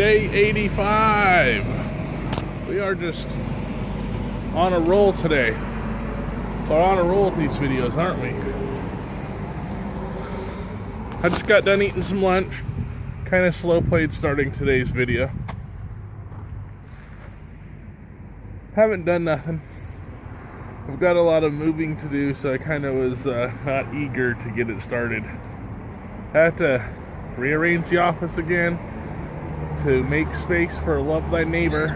Day 85. We are just on a roll today. We're on a roll with these videos, aren't we? I just got done eating some lunch. Kind of slow played starting today's video. Haven't done nothing. I've got a lot of moving to do, so I kind of was not eager to get it started. I have to rearrange the office again to make space for Love Thy Neighbor.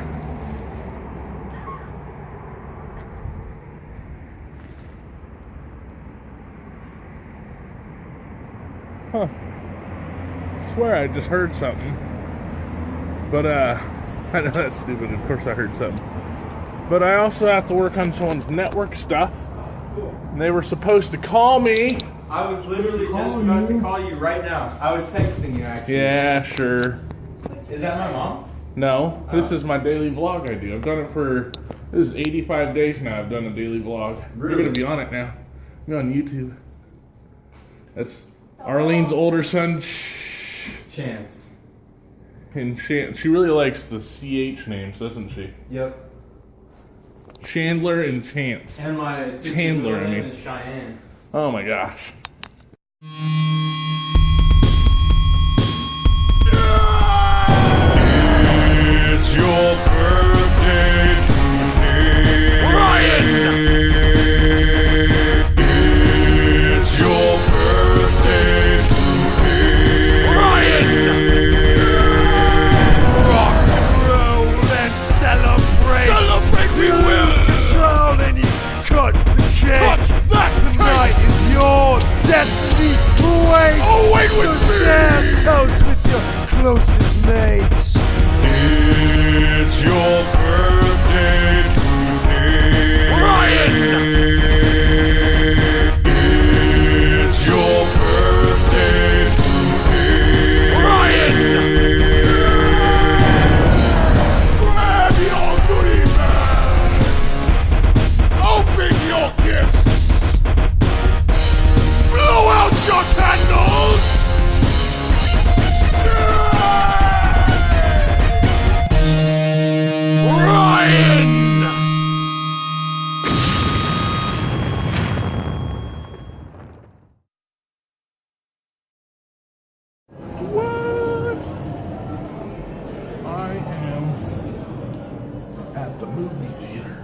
Huh. I swear I just heard something. But, I know that's stupid. Of course I heard something. But I also have to work on someone's network stuff. And they were supposed to call me. I was literally just about to call you right now. I was texting you, actually. Yeah, sure. Is that my mom? No, this is my daily vlog I do. I've done it for, this is 85 days now I've done a daily vlog. Really? You're going to be on it now. You're on YouTube. That's Arlene's older son, Chance. And she really likes the CH names, doesn't she? Yep. Chandler and Chance. And my sister's Chandler, I name mean. is Cheyenne. Oh my gosh. It's your birthday today, Ryan. It's your birthday today, Ryan. Rock and roll and celebrate. Celebrate, we will. Lose control and you cut the cake. Cut that the night is yours. Destiny awaits. Oh, wait with so me. Share toast with your closest mates. It's your birthday today, Ryan. It's your birthday today, Ryan. Grab your goodie bags. Open your gifts. Blow out your candles. I am at the movie theater.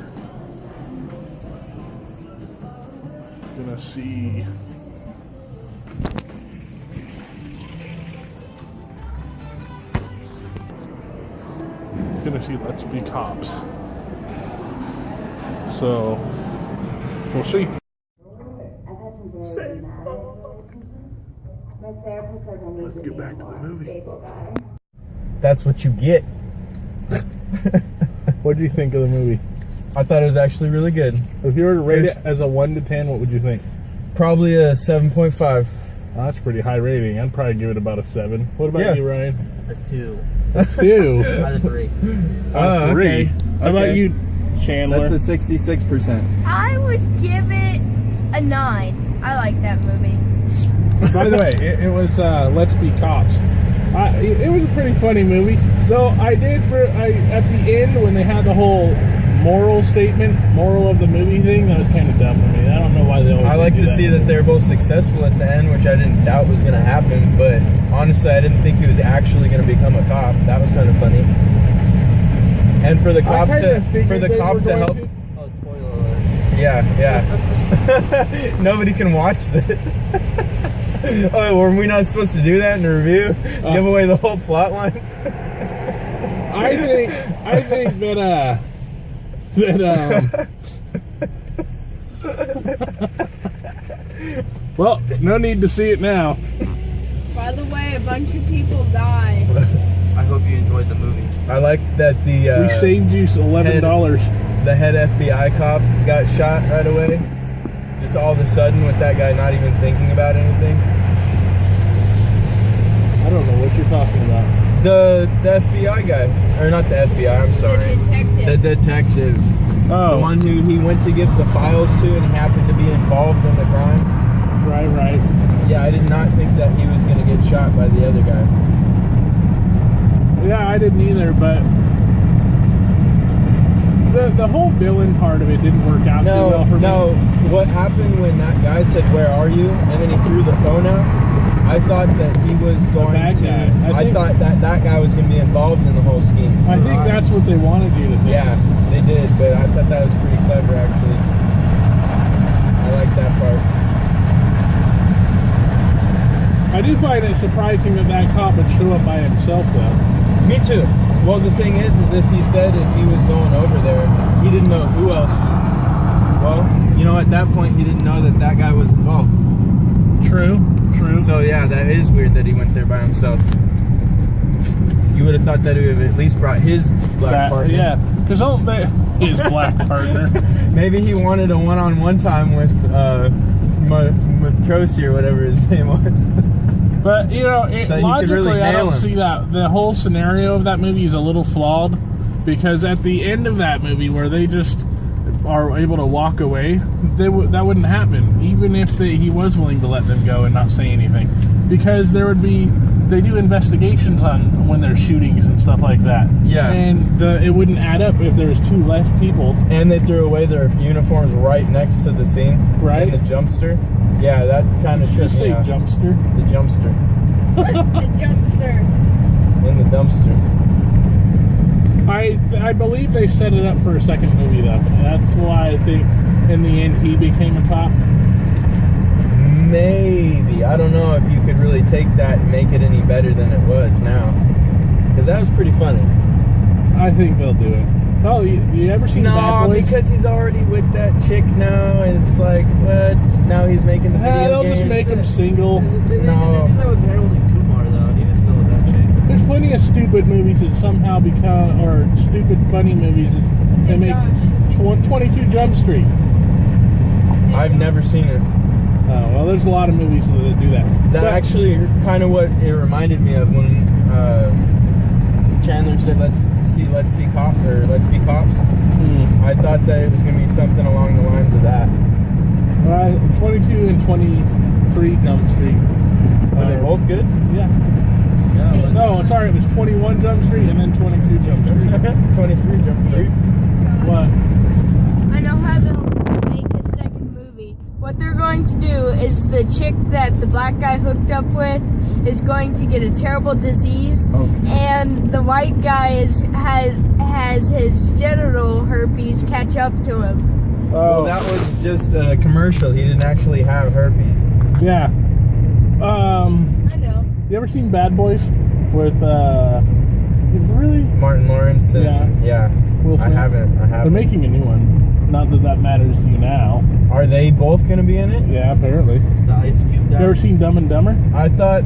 Gonna see Let's Be Cops. So we'll see. Let's get back to the movie. That's what you get. What do you think of the movie? I thought it was actually really good. If you were to rate it as a 1 to 10, what would you think? Probably a 7.5. Well, that's pretty high rating. I'd probably give it about a 7. What about you, Ryan? A 2. A 2? Out of 3. Out of 3. Okay. How about you, Chandler? That's a 66%. I would give it a 9. I like that movie. By the way, it was Let's Be Cops. It was a pretty funny movie, though. At the end when they had the whole moral of the movie thing, that was kind of dumb to me. I don't know why they always. I like to see that they're both successful at the end, which I didn't doubt was going to happen. But honestly, I didn't think he was actually going to become a cop. That was kind of funny. And for the cop to help. Oh, spoiler alert. Yeah. Nobody can watch this. Oh, were we not supposed to do that in a review? Give away the whole plot line? I think that well, no need to see it now. By the way, a bunch of people died. I hope you enjoyed the movie. I like that the We saved you $11. the head FBI cop got shot right away. Just all of a sudden with that guy not even thinking about anything. I don't know what you're talking about. The FBI guy. Or not the FBI, I'm sorry. The detective. The detective. Oh. The one who he went to give the files to and happened to be involved in the crime. Right. Yeah, I did not think that he was going to get shot by the other guy. Yeah, I didn't either, but the whole villain part of it didn't work out too well for me. No, what happened when that guy said, "Where are you?" and then he threw the phone out? I thought that he was going bad to. guy. I thought that guy was going to be involved in the whole scheme. I think that's what they wanted you to think. Yeah, they did, but I thought that was pretty clever, actually. I like that part. I do find it surprising that cop would show up by himself, though. Me too. Well, the thing is if he said if he was going over there, he didn't know who else. Well, you know, at that point, he didn't know that guy was involved. True. So, yeah, that is weird that he went there by himself. You would have thought that he would have at least brought his black partner. Yeah, because his black partner. Maybe he wanted a one-on-one time with Trocy or whatever his name was. But, you know, So logically, really I don't nail him. see that. The whole scenario of that movie is a little flawed, because at the end of that movie, where they just are able to walk away, that wouldn't happen, even if he was willing to let them go and not say anything. Because they do investigations on when there's shootings and stuff like that. Yeah. And it wouldn't add up if there was two less people. And they threw away their uniforms right next to the scene. Right. In the jumpster. Yeah, that kind of tripped Just say me out. jumpster. The jumpster. The jumpster. In the dumpster. I believe they set it up for a second movie, though. And that's why I think in the end he became a cop. Maybe. I don't know if you could really take that and make it any better than it was now. Because that was pretty funny. I think they'll do it. Oh, you ever seen Bad No, Boys? because he's already with that chick now, and it's like, what? Now he's making the video They'll game. just make him single. No. They did that with Harold and Kumar, though, and he was still with that chick. There's plenty of stupid movies that somehow become, or stupid funny movies that they make. 22 Jump Street. I've never seen it. Oh, well, there's a lot of movies that do that. That But- actually kind of what it reminded me of when Chandler said, let's see cops, or let's be cops. I thought that it was going to be something along the lines of that. 22 and 23 Jump Street. Were they both good? Yeah. Yeah, No, sorry, it was 21 Jump Street and then 22 Jump Street. 23 Jump Street. What? I know how they'll make a second movie. What they're going to do is the chick that the black guy hooked up with is going to get a terrible disease, and the white guy has his genital herpes catch up to him. Well, that was just a commercial. He didn't actually have herpes. Yeah. I know. You ever seen Bad Boys with really? Martin Lawrence and Yeah. Will I Smith? haven't. They're making a new one. Not that matters to you now. Are they both going to be in it? Yeah, apparently. The Ice Cube You ever seen Dumb and Dumber? I thought.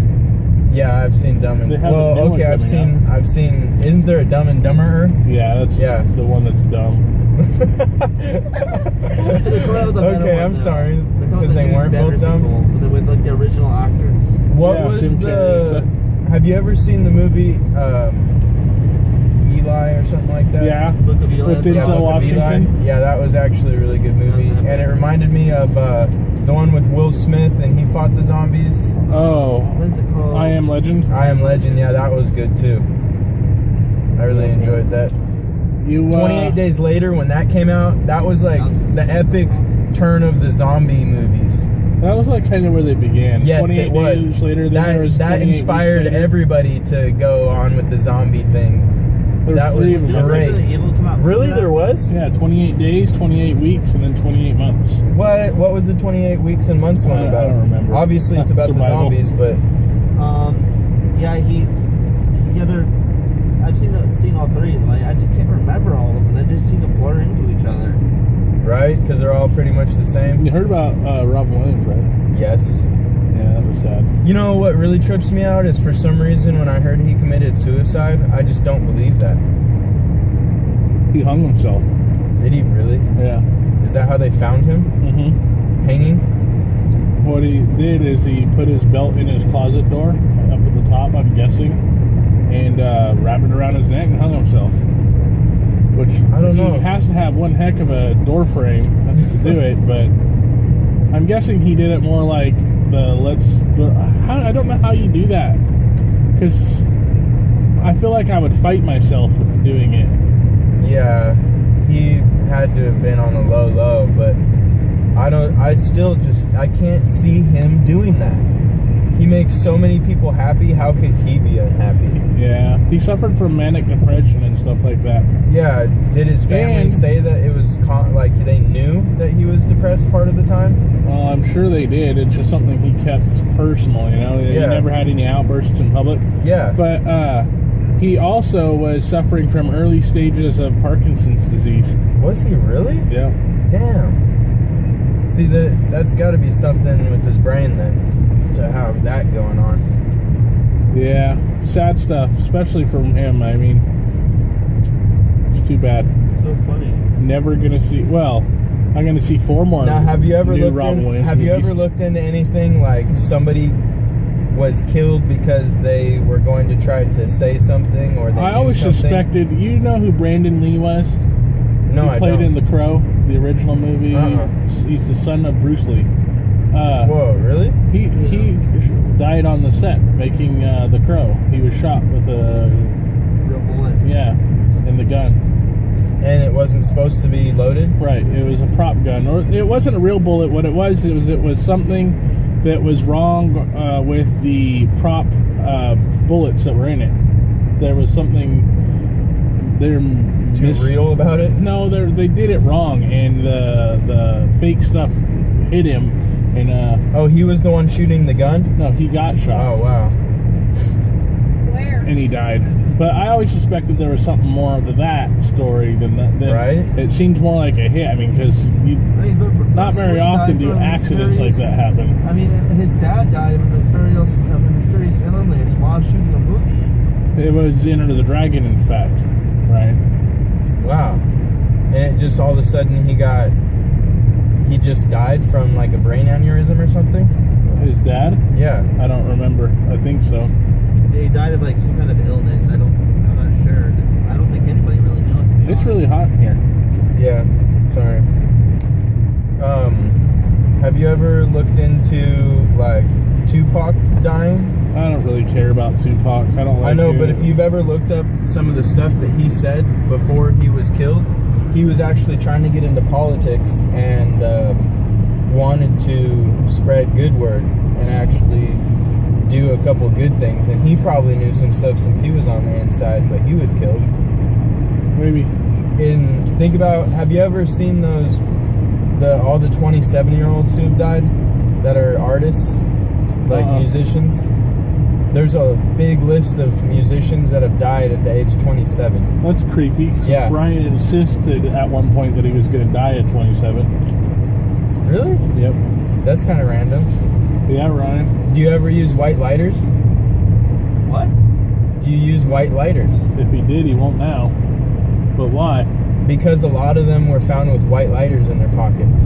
Yeah, I've seen Dumb and. They have a Well, new one okay, I've coming seen. Isn't there a Dumb and Dumber? Yeah, that's the one that's dumb. Okay, I'm sorry because they weren't both dumb. With like the original actors. What Yeah, was Jim Carrey, the? Have you ever seen the movie Eli or something like that? Yeah. Book of Eli. With that's Denzel Book of Washington? Eli. Yeah, that was actually a really good movie, That was and it reminded me of the one with Will Smith and he fought the zombies. Oh, What is it called? I Am Legend. I Am Legend. Yeah, that was good too. I really enjoyed that. 28 Days Later, when that came out, that was like the epic turn of the zombie movies. That was like kind of where they began. Yes, 28 it was. days later, then there was that 28 inspired weeks later. everybody to go on with the zombie thing. There That three was of them. great. Resident Evil come out Really, before there that? was? Yeah, 28 days, 28 weeks, and then 28 months. What was the 28 weeks and months one I about? don't remember. Obviously, it's about Survival. the zombies, but I've seen all three. Like I just can't remember all of them. They just seem to blur into each other. right? Because they're all pretty much the same. You heard about Robin Williams, right? Yes. Yeah, that was sad. You know what really trips me out is for some reason when I heard he committed suicide, I just don't believe that. He hung himself. Did he really? Yeah. Is that how they found him? Mm-hmm. Hanging? What he did is he put his belt in his closet door up at the top, I'm guessing, and wrapped it around his neck and hung himself. Which I don't know. He has to have one heck of a door frame to do it, but I'm guessing he did it more like I don't know how you do that, because I feel like I would fight myself doing it. Yeah, he had to have been on a low, but I can't see him doing that. He makes so many people happy. How could he be unhappy? Yeah, he suffered from manic depression and stuff like that. Yeah, did his family say that it was like they knew that he was depressed part of the time? Well, I'm sure they did. It's just something he kept personal, you know? He never had any outbursts in public. Yeah. But he also was suffering from early stages of Parkinson's disease. Was he really? Yeah. Damn. See, that's got to be something with his brain then, to have that going on. Yeah, sad stuff, especially from him. I mean, it's too bad. So funny. Never gonna see. Well, I'm gonna see 4 more. Now, have you ever new looked Robin in, Williams Have you movies. ever looked into anything like somebody was killed because they were going to try to say something, or they I knew always something? suspected. You know who Brandon Lee was? No, I He played don't. in The Crow, the original movie. He's the son of Bruce Lee. Whoa, really? He died on the set making The Crow. He was shot with a Real bullet. in the gun. And it wasn't supposed to be loaded? Right. It was a prop gun, or it wasn't a real bullet. What it was something that was wrong with the prop bullets that were in it. There was something. They're Too real about it? No, they did it wrong, and the fake stuff hit him. And oh, he was the one shooting the gun? no, he got shot. Oh, wow. Where? And he died. But I always suspected there was something more to that story than that. Right. It seems more like a hit. I mean, because not very often do accidents like that happen. I mean, his dad died of a mysterious illness while shooting a movie. It was Enter the Dragon, in fact. Right. Wow. And it just all of a sudden he just died from like a brain aneurysm or something? His dad? Yeah. I don't remember. I think so. He died of like some kind of illness. I'm not sure. I don't think anybody really knows. It's really hot in here. Yeah. Sorry. Have you ever looked into like Tupac dying? I don't really care about Tupac. I don't like I know, him. but if you've ever looked up some of the stuff that he said before he was killed, he was actually trying to get into politics and wanted to spread good word and actually do a couple good things. And he probably knew some stuff since he was on the inside, but he was killed. Maybe. Think about, have you ever seen all the 27-year-olds who have died that are artists, like musicians? There's a big list of musicians that have died at the age 27. That's creepy. Yeah. Brian insisted at one point that he was going to die at 27. Really? Yep. That's kind of random. Yeah, Ryan. Do you ever use white lighters? What? Do you use white lighters? If he did, he won't now. But why? Because a lot of them were found with white lighters in their pockets.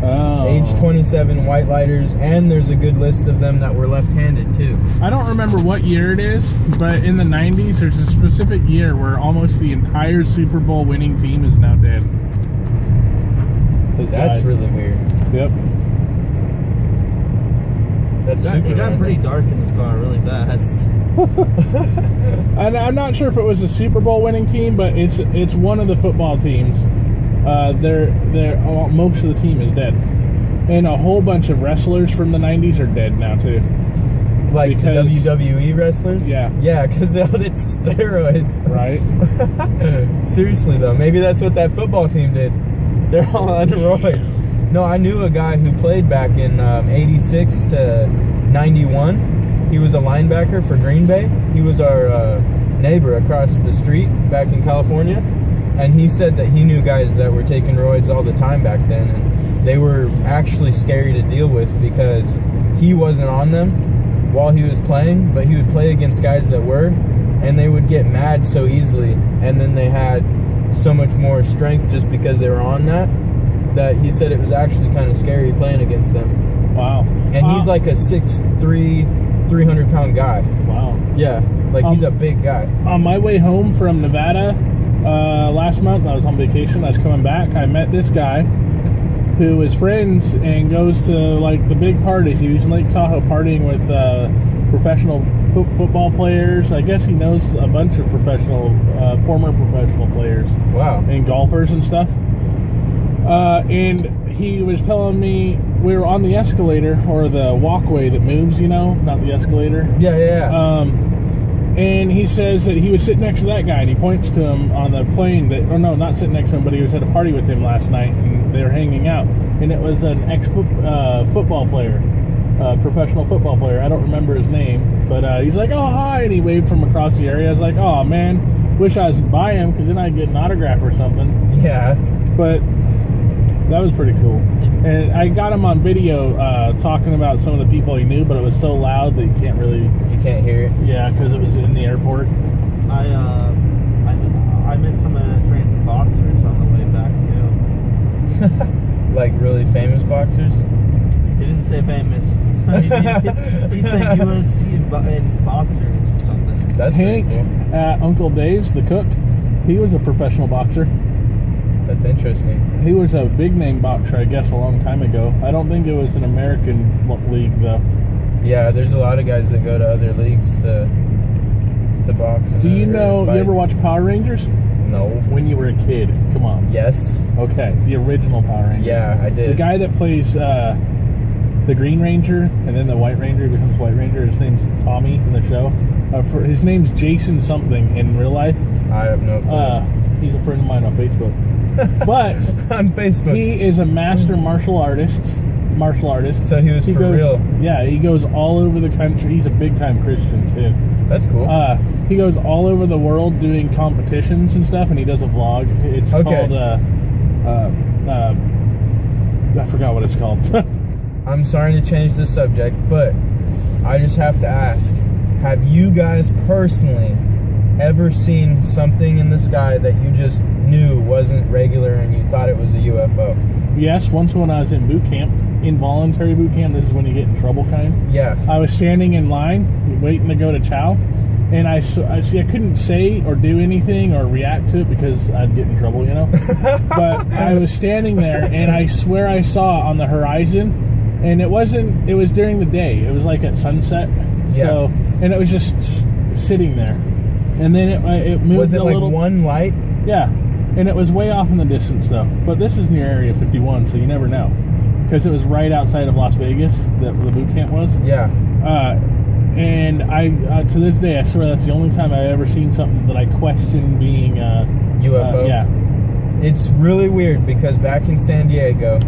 Oh. Age 27 white lighters, and there's a good list of them that were left-handed too. I don't remember what year it is, but in the 90s, there's a specific year where almost the entire Super Bowl winning team is now dead. That's really weird. Yep. That's super It got random. pretty dark in this car really fast. And I'm not sure if it was a Super Bowl winning team, but it's one of the football teams. Most of the team is dead, and a whole bunch of wrestlers from the 90s are dead now too. Like because, the WWE wrestlers? Yeah. Yeah, because it's steroids. Right. Seriously though, maybe that's what that football team did. They're all on roids. No, I knew a guy who played back in 86 to 91. He was a linebacker for Green Bay. He was our neighbor across the street back in California. And he said that he knew guys that were taking roids all the time back then. And they were actually scary to deal with because he wasn't on them while he was playing, but he would play against guys that were, and they would get mad so easily. And then they had so much more strength just because they were on that he said it was actually kind of scary playing against them. Wow. And he's like a 6'3", 300-pound guy. Wow. Yeah, like he's a big guy. On my way home from Nevada last month, I was on vacation. I was coming back. I met this guy who is friends and goes to like the big parties. He was in Lake Tahoe partying with professional football players. I guess he knows a bunch of former professional players. Wow. And golfers and stuff. And he was telling me we were on the escalator, or the walkway that moves, not the escalator. Yeah. And he says that he was sitting next to that guy, and he points to him on the plane not sitting next to him, but he was at a party with him last night, and they were hanging out. And it was an ex-football player. Professional football player. I don't remember his name, but he's like, "Oh, hi," and he waved from across the area. I was like, "Oh man, wish I was by him, because then I'd get an autograph or something." Yeah. But that was pretty cool. And I got him on video talking about some of the people he knew, but it was so loud that you can't hear it. Yeah, because it was in the airport. I met some trained boxers on the way back too. Like really famous boxers? He didn't say famous. he said USC in boxers or something. That's Hank cool. At Uncle Dave's, the cook, he was a professional boxer. That's interesting. He was a big name boxer, I guess, a long time ago. I don't think it was an American league, though. Yeah, there's a lot of guys that go to other leagues to box. Do you know, you ever watch Power Rangers? No. When you were a kid. Come on. Yes. Okay, the original Power Rangers. Yeah, I did. The guy that plays the Green Ranger, and then the White Ranger becomes White Ranger. His name's Tommy in the show. His name's Jason something in real life. I have no clue. He's a friend of mine on Facebook. But on Facebook, he is a master martial artist. So he goes, real. Yeah, he goes all over the country. He's a big time Christian too. That's cool. He goes all over the world doing competitions and stuff, and he does a vlog. It's called I forgot what it's called. I'm sorry to change the subject, but I just have to ask, have you guys personally ever seen something in the sky that you just knew wasn't regular and you thought it was a UFO? Yes, once when I was in boot camp, involuntary boot camp. This is when you get in trouble, kind. Yeah. I was standing in line, waiting to go to chow, and I couldn't say or do anything or react to it because I'd get in trouble, But I was standing there, and I swear I saw on the horizon, and it was during the day. It was like at sunset. Yeah. So, and it was just sitting there, and then it moved. Was it a like little, one light? Yeah, and it was way off in the distance though. But this is near Area 51, so you never know, because it was right outside of Las Vegas that the boot camp was. Yeah. And I to this day, I swear that's the only time I've ever seen something that I question being UFO. Yeah. It's really weird because back in San Diego,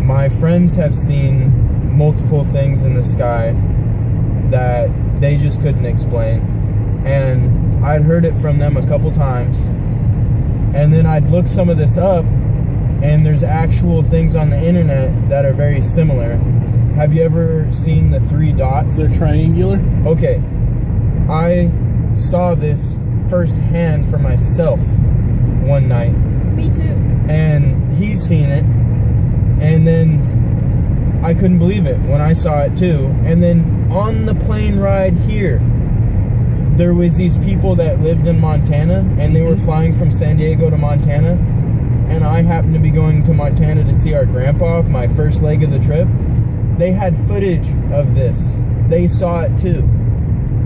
my friends have seen multiple things in the sky that they just couldn't explain, and I'd heard it from them a couple times, and then I'd look some of this up, and there's actual things on the internet that are very similar. Have you ever seen the 3 dots? They're triangular? Okay. I saw this firsthand for myself one night. Me too. And he's seen it, and then I couldn't believe it when I saw it too. And then on the plane ride here, there was these people that lived in Montana, and they were flying from San Diego to Montana, and I happened to be going to Montana to see our grandpa, my first leg of the trip. They had footage of this. They saw it too,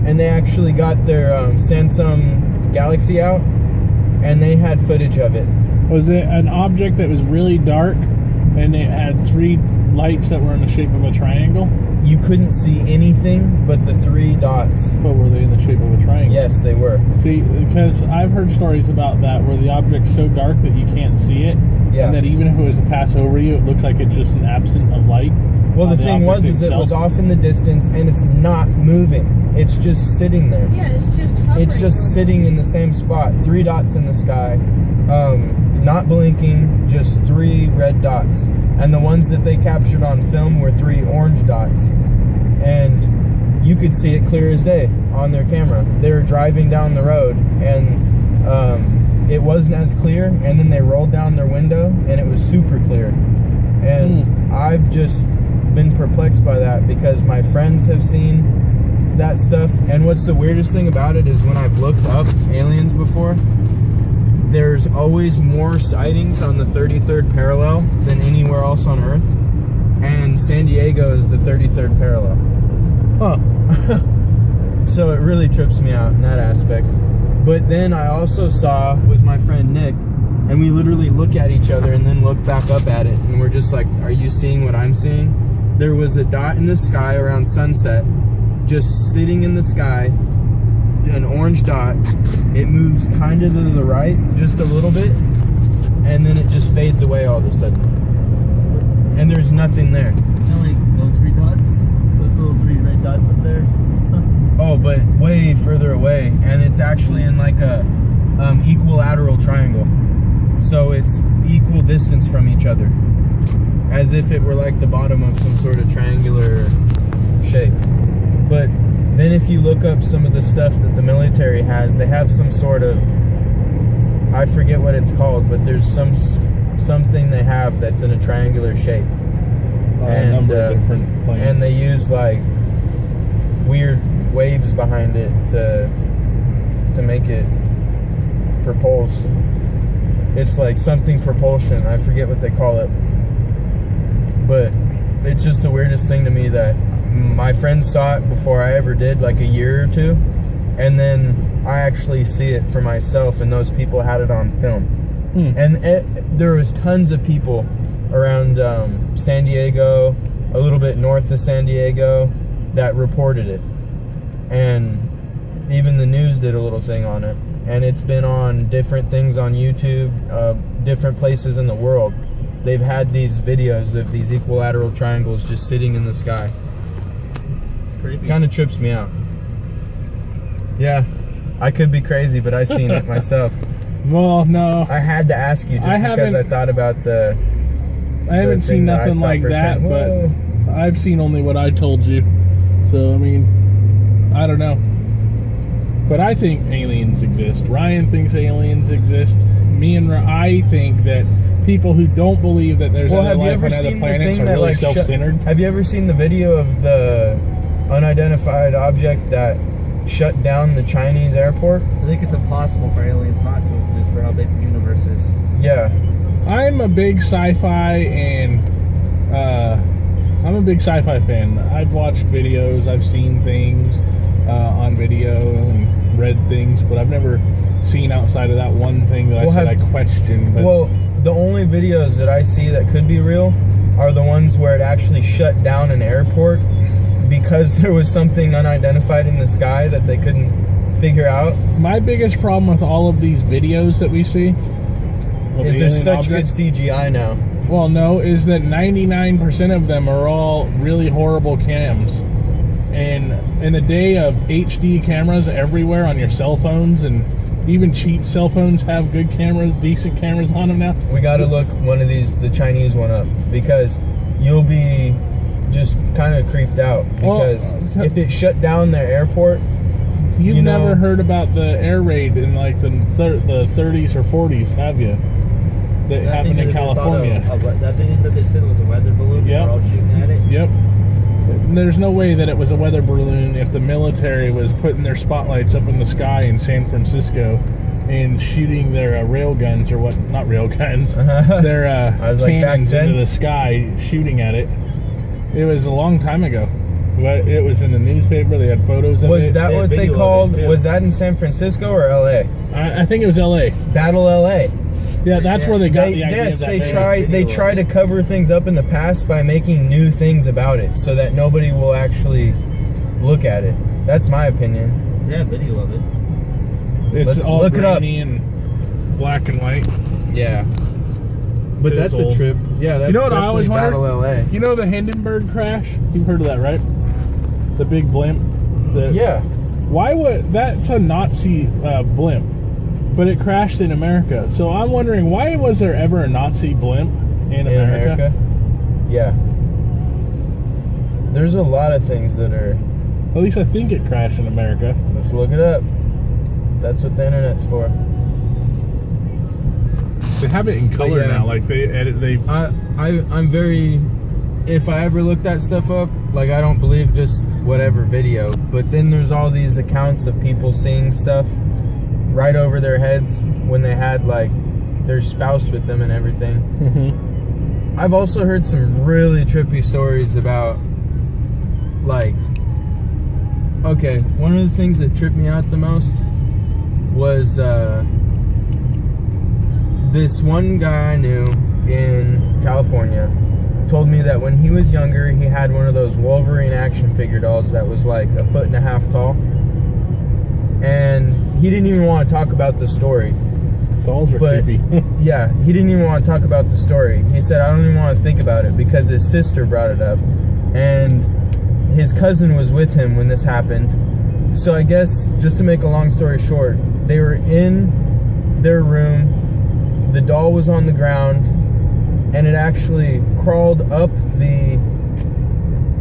and they actually got their Samsung Galaxy out, and they had footage of it. Was it an object that was really dark, and it had 3 lights that were in the shape of a triangle? You couldn't see anything but the 3 dots. But were they in the shape of a triangle? Yes, they were. See, because I've heard stories about that where the object's so dark that you can't see it, and that even if it was to pass over you, it looks like it's just an absence of light. Well, the thing was, it was off in the distance, and it's not moving. It's just sitting there. Yeah, it's just hovering. It's just sitting in the same spot. 3 dots in the sky. Not blinking, just 3 red dots. And the ones that they captured on film were 3 orange dots. And you could see it clear as day on their camera. They were driving down the road, and it wasn't as clear, and then they rolled down their window, and it was super clear. And I've just been perplexed by that because my friends have seen that stuff. And what's the weirdest thing about it is when I've looked up aliens before, there's always more sightings on the 33rd parallel than anywhere else on Earth, and San Diego is the 33rd parallel. Huh. So it really trips me out in that aspect. But then I also saw with my friend Nick, and we literally look at each other and then look back up at it, and we're just like, are you seeing what I'm seeing? There was a dot in the sky around sunset, just sitting in the sky, an orange dot. It moves kind of to the right, just a little bit, and then it just fades away all of a sudden. And there's nothing there. Like those 3 dots? Those little 3 red dots up there? Oh, but way further away, and it's actually in like a equilateral triangle. So it's equal distance from each other, as if it were like the bottom of some sort of triangular shape. But then if you look up some of the stuff that the military has, they have some sort of, I forget what it's called, but there's something they have that's in a triangular shape. A number of different planes. And they use like weird waves behind it to make it propulse. It's like something propulsion. I forget what they call it. But it's just the weirdest thing to me that my friends saw it before I ever did, like a year or two. And then I actually see it for myself, and those people had it on film. And there was tons of people around San Diego, a little bit north of San Diego, that reported it. And even the news did a little thing on it. And it's been on different things on YouTube, different places in the world. They've had these videos of these equilateral triangles just sitting in the sky. It's creepy. Kind of trips me out. Yeah, I could be crazy, but I seen it myself. Well, no. I had to ask you just because I thought about the... I haven't seen nothing like that, but I've seen only what I told you. So, I mean, I don't know. But I think aliens exist. Ryan thinks aliens exist. I think that people who don't believe that there's other life on other planets are really self-centered. Have you ever seen the video of the unidentified object that shut down the Chinese airport? I think it's impossible for aliens not to exist for how big the universe is. Yeah. I'm a big sci-fi and I'm a big sci-fi fan. I've watched videos, I've seen things on video and read things, but I've never seen outside of that one thing that I questioned. But well, the only videos that I see that could be real are the ones where it actually shut down an airport because there was something unidentified in the sky that they couldn't figure out. My biggest problem with all of these videos that we see is there's such good CGI now. Well, no, is that 99% of them are all really horrible cams. And in the day of HD cameras everywhere on your cell phones, and even cheap cell phones have good cameras, decent cameras on them now. We got to look the Chinese one up, because you'll be just kind of creeped out. Because if it shut down their airport, you've never heard about the air raid in like the 30s or 40s, have you? That happened in California. That thing that they said was a weather balloon. Yep. They were all shooting at it. Yep. There's no way that it was a weather balloon if the military was putting their spotlights up in the sky in San Francisco and shooting their rail guns, or what? Not rail guns. Their cannons into the sky, shooting at it. It was a long time ago. But it was in the newspaper. They had photos of it. Was that what they called? Was that in San Francisco or LA? I think it was LA. Battle LA. Yeah, that's where they got the idea of that. Yes, they try to cover things up in the past by making new things about it so that nobody will actually look at it. That's my opinion. Yeah, video of it. It's all look it up. grainy and black and white. Yeah. But that's a trip. Yeah, that's what I always wondered? Battle LA. You know the Hindenburg crash? You've heard of that, right? The big blimp. Yeah. Why would that's a Nazi blimp? But it crashed in America. So I'm wondering, why was there ever a Nazi blimp in America? Yeah. There's a lot of things that are... At least I think it crashed in America. Let's look it up. That's what the internet's for. They have it in color now. Like I'm very... If I ever look that stuff up, like, I don't believe just whatever video. But then there's all these accounts of people seeing stuff right over their heads when they had like their spouse with them and everything. Mm-hmm. I've also heard some really trippy stories about like Okay, one of the things that tripped me out the most was this one guy I knew in California told me that when he was younger, he had one of those Wolverine action figure dolls that was like 1.5 feet tall. And he didn't even want to talk about the story. Dolls are creepy. Yeah, he didn't even want to talk about the story. He said, I don't even want to think about it because his sister brought it up. And his cousin was with him when this happened. So I guess, just to make a long story short, they were in their room, the doll was on the ground, and it actually crawled up the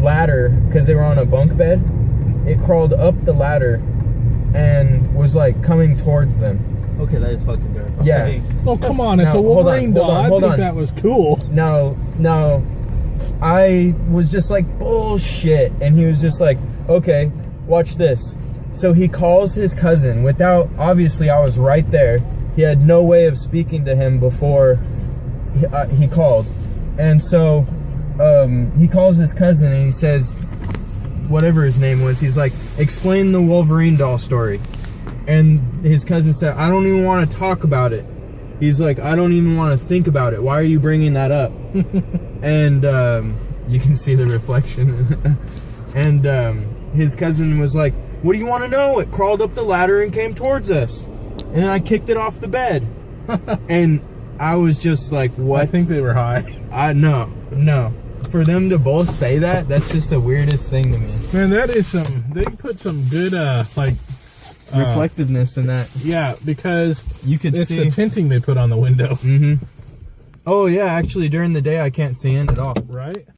ladder, because they were on a bunk bed. It crawled up the ladder and was like coming towards them. Okay, that is fucking terrifying. Yeah. Oh, come on, it's Now, a Wolverine doll. I hold think on. that was cool. Now, I was just like, bullshit. And he was just like, okay, watch this. So he calls his cousin without, obviously I was right there. He had no way of speaking to him before he called. And so he calls his cousin and he says, whatever his name was, he's like, explain the Wolverine doll story. And his cousin said, I don't even want to talk about it. He's like, I don't even want to think about it. Why are you bringing that up? And you can see the reflection. And his cousin was like, what do you want to know? It crawled up the ladder and came towards us. And then I kicked it off the bed. And I was just like, what? I think they were high. No. For them to both say that, that's just the weirdest thing to me. Man, that is they put some good, reflectiveness in that. Yeah, because you could it's see the tinting they put on the window. Oh yeah, actually during the day I can't see in at all. Right?